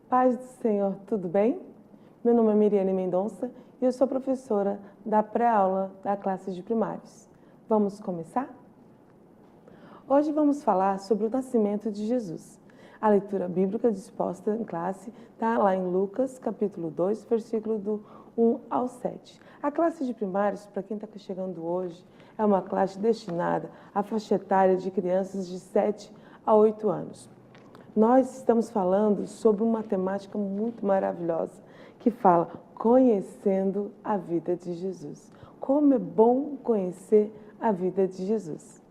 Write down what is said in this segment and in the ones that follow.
Paz do Senhor, tudo bem? Meu nome é Miriane Mendonça e eu sou professora da pré-aula da classe de primários. Vamos começar? Hoje vamos falar sobre o nascimento de Jesus. A leitura bíblica disposta em classe está lá em Lucas, capítulo 2, versículo do 1 ao 7. A classe de primários, para quem está chegando hoje, é uma classe destinada à faixa etária de crianças de 7 a 8 anos. Nós estamos falando sobre uma temática muito maravilhosa, que fala conhecendo a vida de Jesus. Como é bom conhecer a vida de Jesus.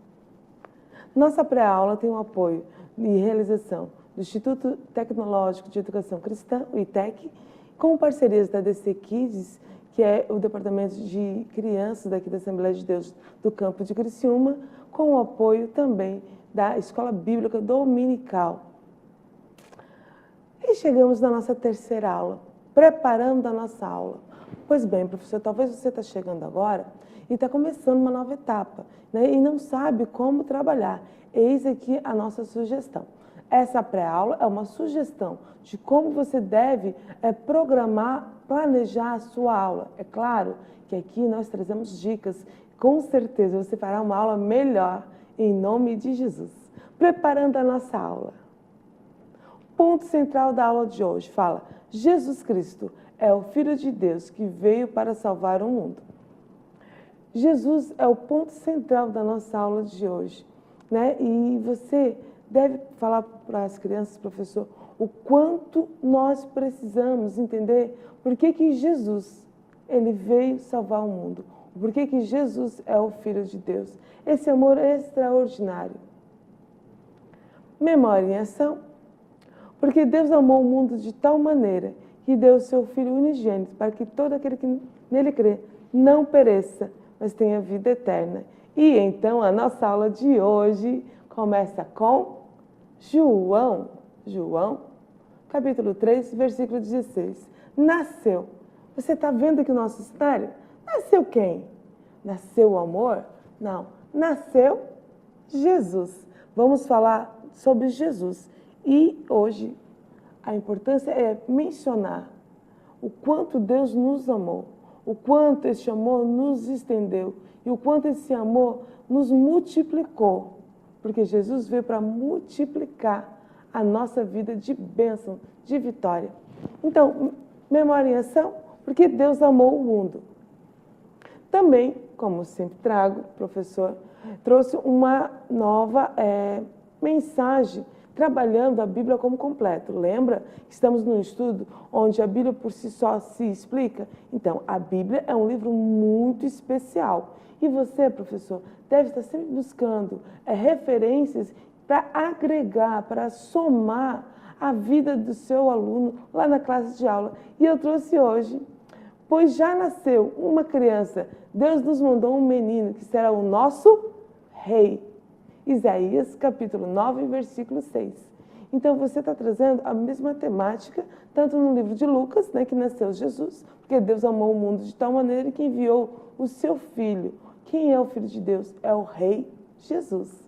Nossa pré-aula tem o apoio e realização do Instituto Tecnológico de Educação Cristã, o ITEC, com parcerias da DC Kids, que é o departamento de crianças daqui da Assembleia de Deus do campo de Criciúma, com o apoio também da Escola Bíblica Dominical. E chegamos na nossa terceira aula, preparando a nossa aula. Pois bem, professor, talvez você está chegando agora e está começando uma nova etapa, né? E não sabe como trabalhar. Eis aqui a nossa sugestão. Essa pré-aula é uma sugestão de como você deve programar, planejar a sua aula. É claro que aqui nós trazemos dicas. Com certeza você fará uma aula melhor, em nome de Jesus. Preparando a nossa aula. Ponto central da aula de hoje fala: Jesus Cristo é o Filho de Deus que veio para salvar o mundo. Jesus é o ponto central da nossa aula de hoje, né? E você deve falar para as crianças, professor, o quanto nós precisamos entender por que Jesus ele veio salvar o mundo, por que Jesus é o Filho de Deus. Esse amor é extraordinário. Memória em ação. Porque Deus amou o mundo de tal maneira que deu o seu Filho unigênito para que todo aquele que nele crê não pereça, mas tenha vida eterna. E então a nossa aula de hoje começa com João, capítulo 3, versículo 16. Nasceu. Você está vendo aqui o nosso cenário? Nasceu quem? Nasceu o amor? Não. Nasceu Jesus. Vamos falar sobre Jesus. E hoje a importância é mencionar o quanto Deus nos amou, o quanto esse amor nos estendeu e o quanto esse amor nos multiplicou, porque Jesus veio para multiplicar a nossa vida de bênção, de vitória. Então, memória em ação, porque Deus amou o mundo. Também, como sempre trago, professor, trouxe uma nova mensagem, trabalhando a Bíblia como completo. Lembra? Estamos num estudo onde a Bíblia por si só se explica. Então, a Bíblia é um livro muito especial. E você, professor, deve estar sempre buscando referências para agregar, para somar a vida do seu aluno lá na classe de aula. E eu trouxe hoje, pois já nasceu uma criança, Deus nos mandou um menino que será o nosso rei. Isaías, capítulo 9, versículo 6. Então, você está trazendo a mesma temática, tanto no livro de Lucas, né, que nasceu Jesus, porque Deus amou o mundo de tal maneira que enviou o seu Filho. Quem é o Filho de Deus? É o Rei Jesus.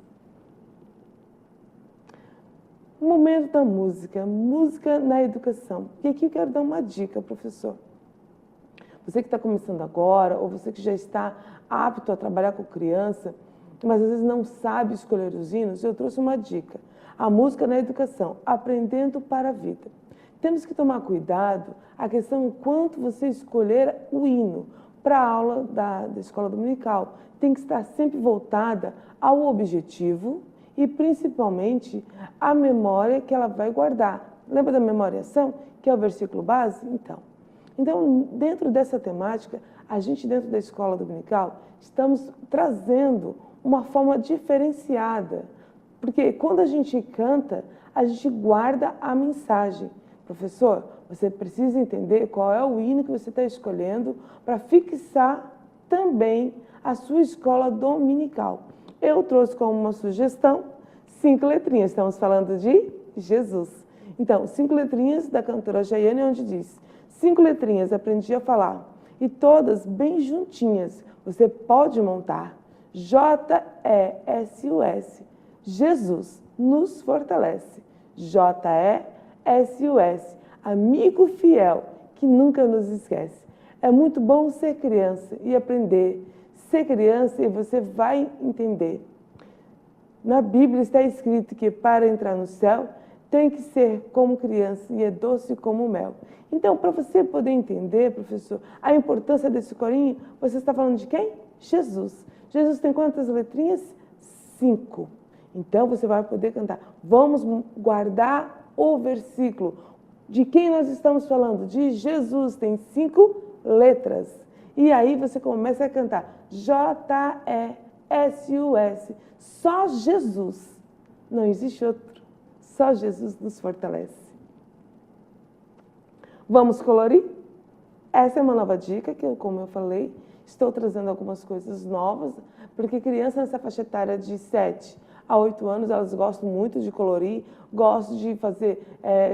Momento da música, música na educação. E aqui eu quero dar uma dica, professor. Você que está começando agora, ou você que já está apto a trabalhar com criança, mas às vezes não sabe escolher os hinos, eu trouxe uma dica. A música na educação, aprendendo para a vida. Temos que tomar cuidado, a questão quanto você escolher o hino para a aula da escola dominical. Tem que estar sempre voltada ao objetivo e principalmente à memória que ela vai guardar. Lembra da memoriação, que é o versículo base? Então, dentro dessa temática, a gente dentro da escola dominical estamos trazendo uma forma diferenciada, porque quando a gente canta, a gente guarda a mensagem. Professor, você precisa entender qual é o hino que você está escolhendo para fixar também a sua escola dominical. Eu trouxe como uma sugestão 5 letrinhas, estamos falando de Jesus. Então, 5 letrinhas da cantora Jaiane, onde diz: 5 letrinhas aprendi a falar, e todas bem juntinhas, você pode montar. J-E-S-U-S. Jesus nos fortalece. J-E-S-U-S. amigo fiel, que nunca nos esquece. É muito bom ser criança e aprender. Ser criança e você vai entender. Na Bíblia está escrito que para entrar no céu tem que ser como criança e é doce como mel. Então, para você poder entender, professor, a importância desse corinho, você está falando de quem? Jesus. Jesus tem quantas letrinhas? 5. Então, você vai poder cantar. Vamos guardar o versículo. De quem nós estamos falando? De Jesus. Tem 5 letras. E aí você começa a cantar. J-E-S-U-S. Só Jesus. Não existe outro. Só Jesus nos fortalece. Vamos colorir? Essa é uma nova dica que, como eu falei, estou trazendo algumas coisas novas, porque crianças nessa faixa etária de 7 a 8 anos, elas gostam muito de colorir, gostam de fazer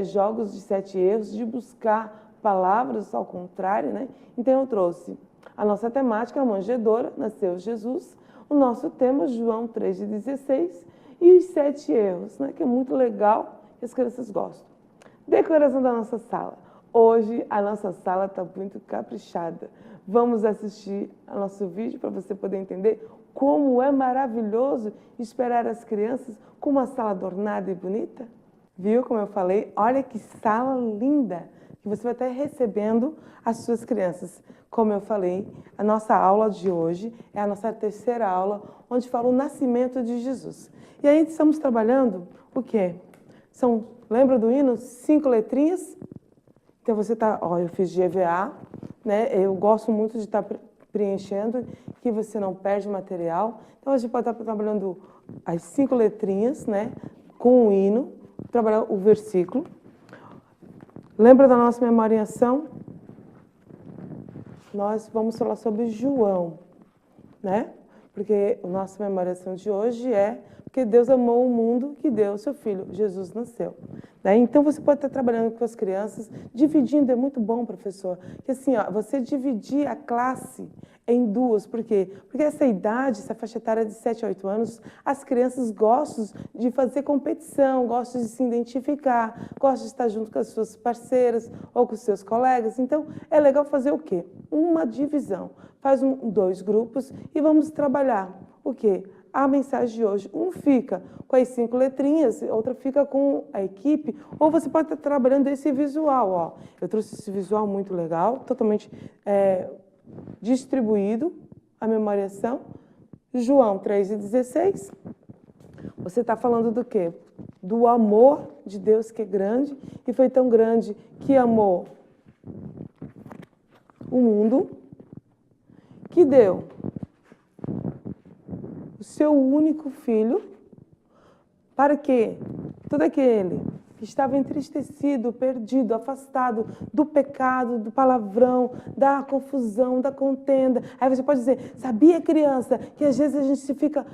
jogos de 7 erros, de buscar palavras ao contrário, né? Então eu trouxe a nossa temática, a manjedoura, nasceu Jesus, o nosso tema, João 3,16, e os 7 erros, né? Que é muito legal e as crianças gostam. Decoração da nossa sala. Hoje a nossa sala está muito caprichada. Vamos assistir ao nosso vídeo para você poder entender como é maravilhoso esperar as crianças com uma sala adornada e bonita. Viu como eu falei? Olha que sala linda que você vai estar recebendo as suas crianças. Como eu falei, a nossa aula de hoje é a nossa terceira aula, onde fala o nascimento de Jesus. E aí estamos trabalhando o quê? Lembra do hino? 5 letrinhas? Então você está, eu fiz de EVA, né? Eu gosto muito de estar preenchendo, que você não perde material. Então a gente pode estar trabalhando as 5 letrinhas, né? Com o hino, trabalhar o versículo. Lembra da nossa memória em ação? Nós vamos falar sobre João, né? Porque a nossa memória em ação de hoje é porque Deus amou o mundo que deu o seu Filho, Jesus nasceu. Né? Então, você pode estar trabalhando com as crianças, dividindo, é muito bom, professor, que assim, você dividir a classe em duas. Por quê? Porque essa idade, essa faixa etária de 7 a 8 anos, as crianças gostam de fazer competição, gostam de se identificar, gostam de estar junto com as suas parceiras ou com os seus colegas. Então, é legal fazer o quê? Uma divisão. Faz 2 grupos e vamos trabalhar o quê? A mensagem de hoje. Um fica com as 5 letrinhas, outra fica com a equipe, ou você pode estar trabalhando esse visual. Eu trouxe esse visual muito legal, totalmente distribuído, a memoriação. João 3,16. Você está falando do quê? Do amor de Deus que é grande, e foi tão grande que amou o mundo, que deu o seu único filho, para que todo aquele que estava entristecido, perdido, afastado do pecado, do palavrão, da confusão, da contenda. Aí você pode dizer, sabia, criança, que às vezes a gente se fica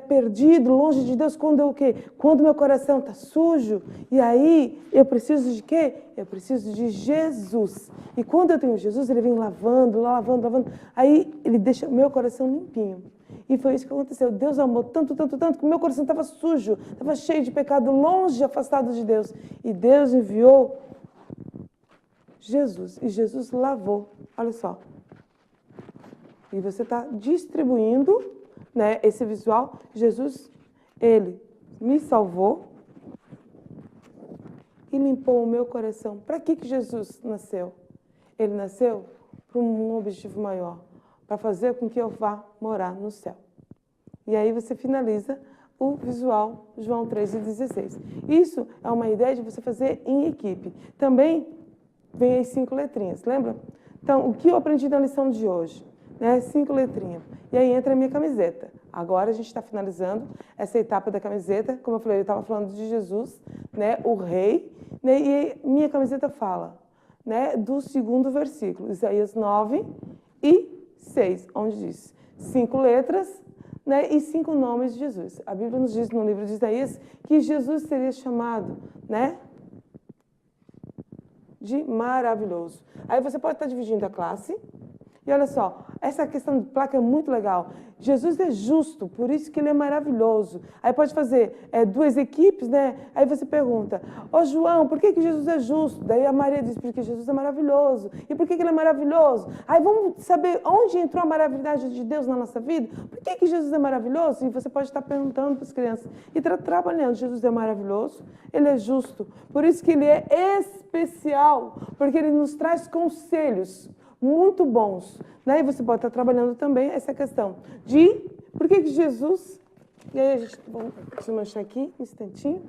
perdido, longe de Deus, quando o quê? Quando meu coração está sujo. E aí eu preciso de quê? Eu preciso de Jesus. E quando eu tenho Jesus, ele vem lavando. Aí ele deixa o meu coração limpinho. E foi isso que aconteceu. Deus amou tanto, tanto, tanto, que o meu coração estava sujo, estava cheio de pecado, longe, afastado de Deus. E Deus enviou Jesus. E Jesus lavou. Olha só. E você está distribuindo, né, esse visual. Jesus, ele me salvou e limpou o meu coração. Para que Jesus nasceu? Ele nasceu para um objetivo maior, para fazer com que eu vá morar no céu. E aí você finaliza o visual João 3,16. Isso é uma ideia de você fazer em equipe. Também vem as 5 letrinhas, lembra? Então, o que eu aprendi na lição de hoje? 5 letrinhas. E aí entra a minha camiseta. Agora a gente está finalizando essa etapa da camiseta. Como eu falei, eu estava falando de Jesus, né, o rei, né, e minha camiseta fala, né, do 2º versículo, Isaías 9:6, onde diz 5 letras, né, e 5 nomes de Jesus. A Bíblia nos diz no livro de Isaías que Jesus seria chamado, né, de maravilhoso. Aí você pode estar dividindo a classe. E olha só, Essa questão de placa é muito legal. Jesus é justo, por isso que ele é maravilhoso. Aí pode fazer duas equipes, né? Aí você pergunta, ô João, por que Jesus é justo? Daí a Maria diz, porque Jesus é maravilhoso. E por que ele é maravilhoso? Aí vamos saber onde entrou a maravilhosidade de Deus na nossa vida? Por que Jesus é maravilhoso? E você pode estar perguntando para as crianças. E trabalhando, Jesus é maravilhoso, ele é justo. Por isso que ele é especial, porque ele nos traz conselhos muito bons, né? E você pode estar trabalhando também essa questão de por que Jesus, e aí a gente, deixa eu mexer aqui um instantinho,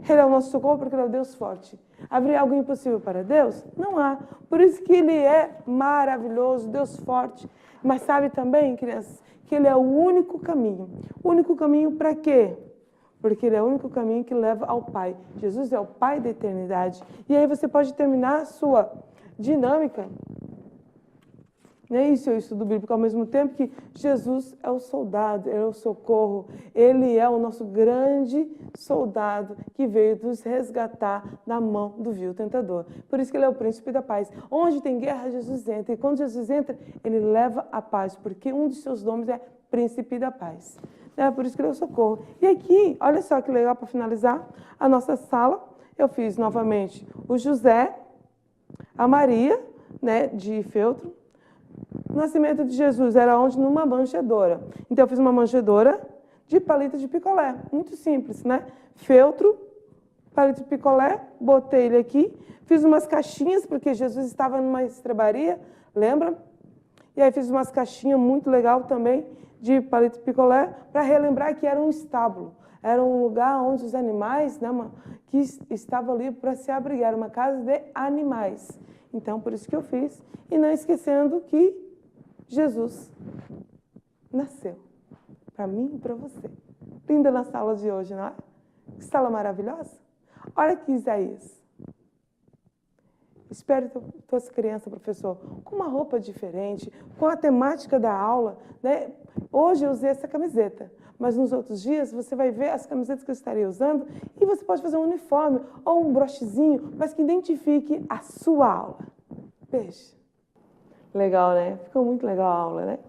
ele é o nosso socorro porque ele é o Deus forte. Haveria algo impossível para Deus? Não há. Por isso que ele é maravilhoso, Deus forte. Mas sabe também, crianças, que ele é o único caminho. O único caminho para quê? Porque ele é o único caminho que leva ao Pai. Jesus é o Pai da eternidade. E aí você pode terminar a sua dinâmica, né? Isso é o estudo bíblico, ao mesmo tempo que Jesus é o soldado, ele é o socorro, ele é o nosso grande soldado que veio nos resgatar da mão do vil tentador. Por isso que ele é o príncipe da paz. Onde tem guerra, Jesus entra. E quando Jesus entra, ele leva a paz, porque um dos seus nomes é príncipe da paz. É por isso que ele é o socorro. E aqui, olha só que legal para finalizar a nossa sala. Eu fiz novamente o José, a Maria, né, de feltro. O nascimento de Jesus era onde? Numa manjedoura. Então, eu fiz uma manjedoura de palito de picolé. Muito simples, né? Feltro, palito de picolé, botei ele aqui. Fiz umas caixinhas, porque Jesus estava numa estrebaria, lembra? E aí fiz umas caixinhas muito legal também de palito de picolé, para relembrar que era um estábulo. Era um lugar onde os animais, né, que estavam ali para se abrigar, uma casa de animais. Então, por isso que eu fiz. E não esquecendo que Jesus nasceu para mim e para você. Linda na sala de hoje, não é? Que sala maravilhosa. Olha aqui, Isaías. Espero tuas crianças, professor, com uma roupa diferente, com a temática da aula, né? Hoje eu usei essa camiseta, mas nos outros dias você vai ver as camisetas que eu estarei usando e você pode fazer um uniforme ou um brochezinho, mas que identifique a sua aula. Beijo. Legal, né? Ficou muito legal a aula, né?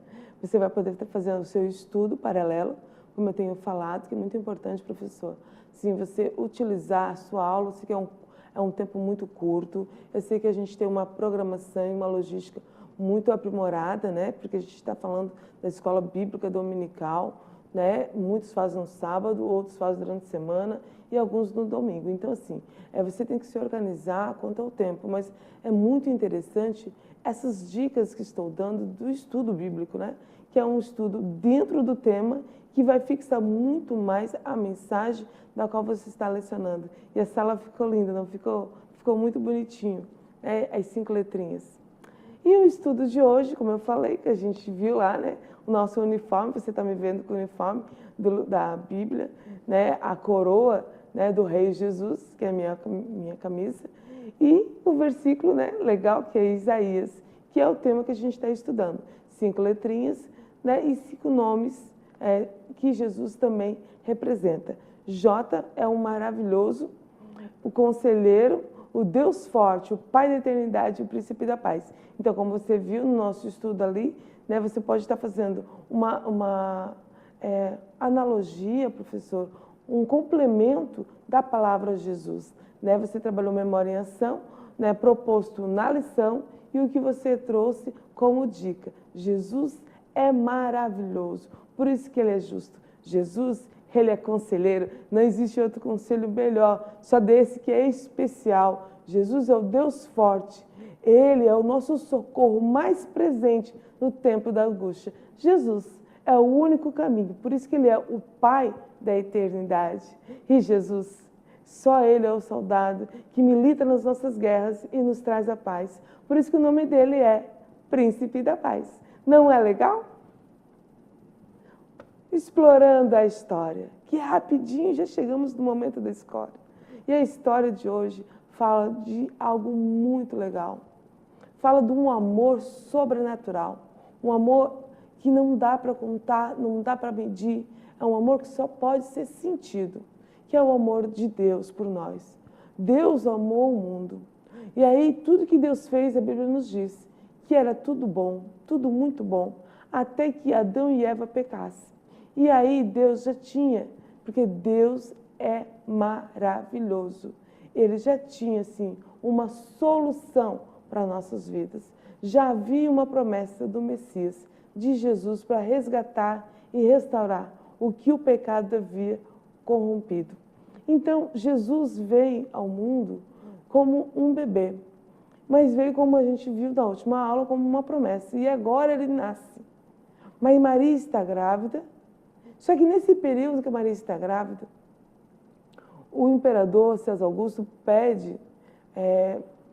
Você vai poder estar fazendo o seu estudo paralelo, como eu tenho falado, que é muito importante, professor. Sim, você utilizar a sua aula, você quer é um tempo muito curto. Eu sei que a gente tem uma programação e uma logística muito aprimorada, né? Porque a gente está falando da escola bíblica dominical, né? Muitos fazem no sábado, outros fazem durante a semana e alguns no domingo. Então, assim, você tem que se organizar quanto ao tempo, mas é muito interessante essas dicas que estou dando do estudo bíblico, né? Que é um estudo dentro do tema que vai fixar muito mais a mensagem da qual você está lecionando. E a sala ficou linda, não ficou? Ficou muito bonitinho, né? As 5 letrinhas. E o estudo de hoje, como eu falei, que a gente viu lá, né? O nosso uniforme, você está me vendo com o uniforme da Bíblia, né? A coroa, né, do Rei Jesus, que é a minha camisa, e o versículo, né, legal, que é Isaías, que é o tema que a gente está estudando. 5 letrinhas, né, e 5 nomes que Jesus também representa. J é um maravilhoso, o conselheiro, o Deus forte, o Pai da eternidade, o príncipe da paz. Então, como você viu no nosso estudo ali, né, você pode estar fazendo uma analogia, professor, um complemento da palavra Jesus. Né? Você trabalhou memória em ação, né, proposto na lição, e o que você trouxe como dica. Jesus é maravilhoso, por isso que ele é justo. Jesus, ele é conselheiro, não existe outro conselho melhor, só desse que é especial. Jesus é o Deus forte, ele é o nosso socorro mais presente no tempo da angústia. Jesus é o único caminho, por isso que ele é o Pai da eternidade. E Jesus, só ele é o soldado que milita nas nossas guerras e nos traz a paz. Por isso que o nome dele é Príncipe da Paz. Não é legal? Explorando a história, que rapidinho já chegamos no momento da história. E a história de hoje fala de algo muito legal. Fala de um amor sobrenatural, um amor que não dá para contar, não dá para medir, é um amor que só pode ser sentido, que é o amor de Deus por nós. Deus amou o mundo. E aí, tudo que Deus fez, a Bíblia nos diz que era tudo bom, tudo muito bom, até que Adão e Eva pecassem. E aí Deus já tinha, porque Deus é maravilhoso. Ele já tinha, assim, uma solução para nossas vidas. Já havia uma promessa do Messias, de Jesus, para resgatar e restaurar o que o pecado havia corrompido. Então, Jesus veio ao mundo como um bebê, mas veio, como a gente viu na última aula, como uma promessa. E agora ele nasce. Mas Maria está grávida. Só que nesse período que Maria está grávida, o imperador César Augusto pede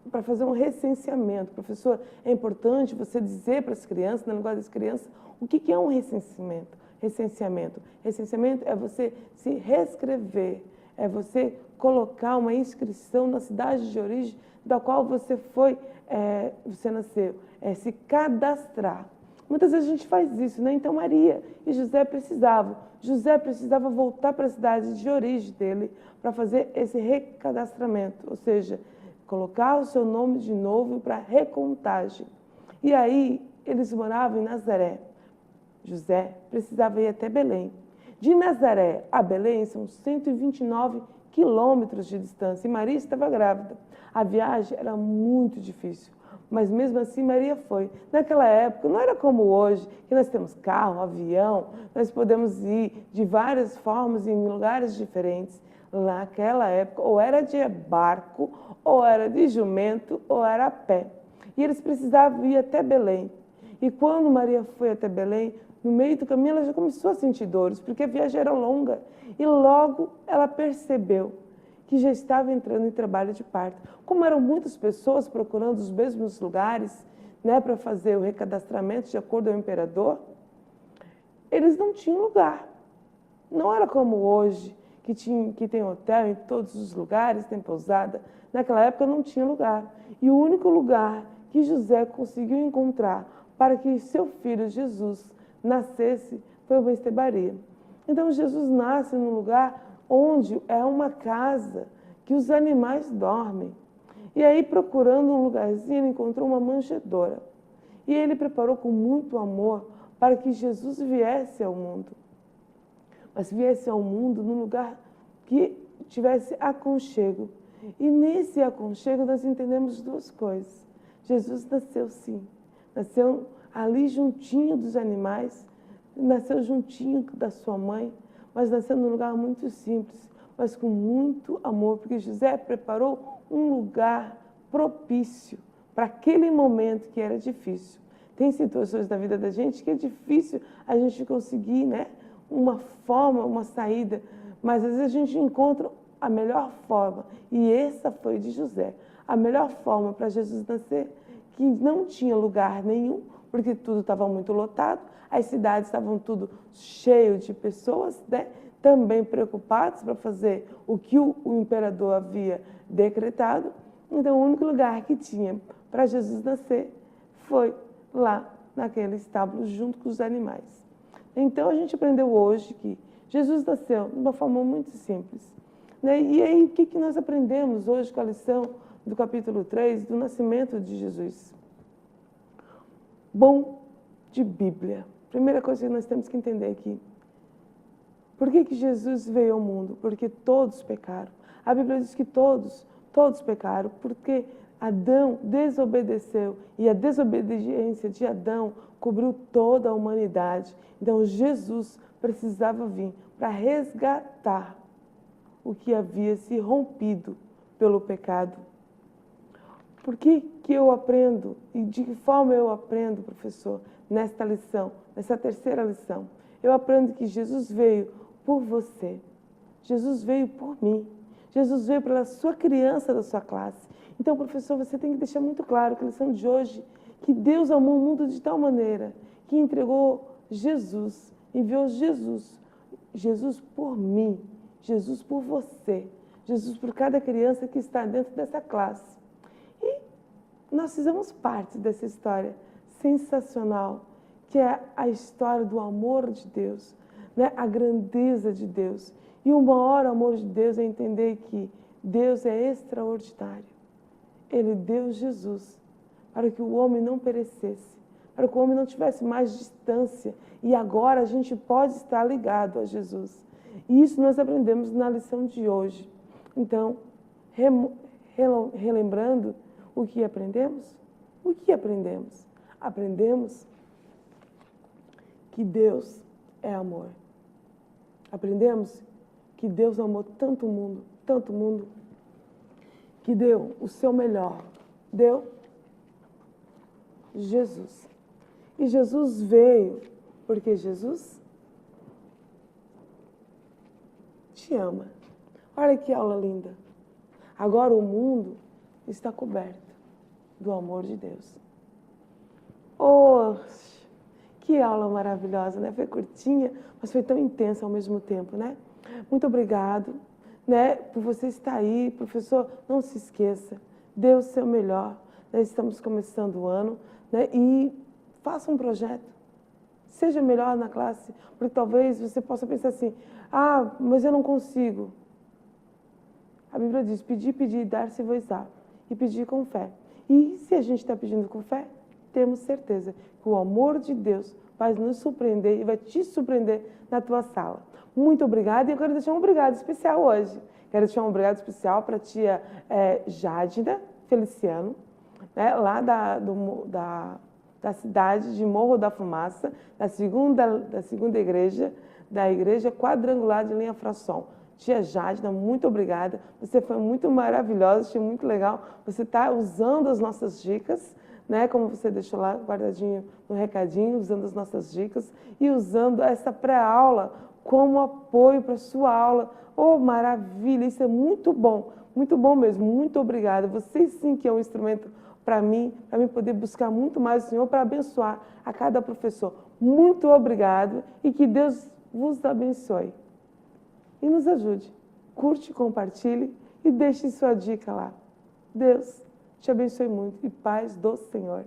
para fazer um recenseamento. Professor, é importante você dizer para as crianças, na linguagem das crianças, o que é um recenseamento. Recenseamento é você se reescrever, é você colocar uma inscrição na cidade de origem da qual você você nasceu, se cadastrar. Muitas vezes a gente faz isso, né? Então Maria e José precisavam. José precisava voltar para a cidade de origem dele para fazer esse recadastramento, ou seja, colocar o seu nome de novo para recontagem. E aí eles moravam em Nazaré. José precisava ir até Belém. De Nazaré a Belém são 129 quilômetros de distância e Maria estava grávida. A viagem era muito difícil, mas mesmo assim Maria foi. Naquela época não era como hoje, que nós temos carro, avião, nós podemos ir de várias formas em lugares diferentes. Naquela época ou era de barco, ou era de jumento, ou era a pé. E eles precisavam ir até Belém. E quando Maria foi até Belém, no meio do caminho ela já começou a sentir dores, porque a viagem era longa. E logo ela percebeu que já estava entrando em trabalho de parto. Como eram muitas pessoas procurando os mesmos lugares, né, para fazer o recadastramento de acordo com o imperador, eles não tinham lugar. Não era como hoje, que tem hotel em todos os lugares, tem pousada. Naquela época não tinha lugar. E o único lugar que José conseguiu encontrar para que seu filho Jesus nascesse foi uma estebaria. Então Jesus nasce num lugar onde é uma casa que os animais dormem. E aí, procurando um lugarzinho, ele encontrou uma manjedoura. E ele preparou com muito amor para que Jesus viesse ao mundo. Mas viesse ao mundo num lugar que tivesse aconchego. E nesse aconchego nós entendemos duas coisas. Jesus nasceu sim, nasceu ali juntinho dos animais, nasceu juntinho da sua mãe, mas nasceu num lugar muito simples, mas com muito amor, porque José preparou um lugar propício para aquele momento que era difícil. Tem situações da vida da gente que é difícil a gente conseguir, né, uma forma, uma saída, mas às vezes a gente encontra a melhor forma, e essa foi de José. A melhor forma para Jesus nascer, que não tinha lugar nenhum, porque tudo estava muito lotado, as cidades estavam tudo cheio de pessoas, né, também preocupados para fazer o que o imperador havia decretado. Então, o único lugar que tinha para Jesus nascer foi lá, naquele estábulo, junto com os animais. Então, a gente aprendeu hoje que Jesus nasceu de uma forma muito simples, né? E aí, o que nós aprendemos hoje com a lição do capítulo 3, do nascimento de Jesus? Bom de Bíblia. Primeira coisa que nós temos que entender aqui. Por que Jesus veio ao mundo? Porque todos pecaram. A Bíblia diz que todos pecaram, porque Adão desobedeceu e a desobediência de Adão cobriu toda a humanidade. Então Jesus precisava vir para resgatar o que havia se rompido pelo pecado. Por que eu aprendo e de que forma eu aprendo, professor, nesta lição, nessa terceira lição? Eu aprendo que Jesus veio por você. Jesus veio por mim. Jesus veio pela sua criança da sua classe. Então, professor, você tem que deixar muito claro que a lição de hoje, que Deus amou o mundo de tal maneira que entregou Jesus, enviou Jesus. Jesus por mim, Jesus por você, Jesus por cada criança que está dentro dessa classe. E nós fizemos parte dessa história sensacional, que é a história do amor de Deus, né? A grandeza de Deus. E o maior amor de Deus é entender que Deus é extraordinário. Ele deu Jesus para que o homem não perecesse, para que o homem não tivesse mais distância. E agora a gente pode estar ligado a Jesus. E isso nós aprendemos na lição de hoje. Então, relembrando o que aprendemos? O que aprendemos? Aprendemos que Deus é amor. Aprendemos que Deus amou tanto o mundo, que deu o seu melhor. Deu Jesus. E Jesus veio porque Jesus te ama. Olha que aula linda. Agora o mundo está coberto do amor de Deus. Oh, que aula maravilhosa, né? Foi curtinha, mas foi tão intensa ao mesmo tempo, né? Muito obrigado, né, por você estar aí. Professor, não se esqueça, dê o seu melhor. Nós estamos começando o ano, né? E faça um projeto. Seja melhor na classe, porque talvez você possa pensar assim, ah, mas eu não consigo. A Bíblia diz, pedir, pedir, dar-se-vos dar. E pedir com fé. E se a gente está pedindo com fé, temos certeza que o amor de Deus vai nos surpreender e vai te surpreender na tua sala. Muito obrigada. E eu quero deixar um obrigado especial hoje. Quero deixar um obrigado especial para a tia Jádida Feliciano, né, lá da cidade de Morro da Fumaça, da segunda igreja, da Igreja Quadrangular de Linha Frasson. Tia Jádida, muito obrigada. Você foi muito maravilhosa, achei muito legal. Você está usando as nossas dicas, né? Como você deixou lá guardadinho no recadinho, usando as nossas dicas e usando essa pré-aula como apoio para a sua aula. Oh, maravilha! Isso é muito bom mesmo. Muito obrigada. Você sim que é um instrumento para mim poder buscar muito mais o Senhor, para abençoar a cada professor. Muito obrigado e que Deus vos abençoe. E nos ajude. Curte, compartilhe e deixe sua dica lá. Deus te abençoe muito e paz do Senhor.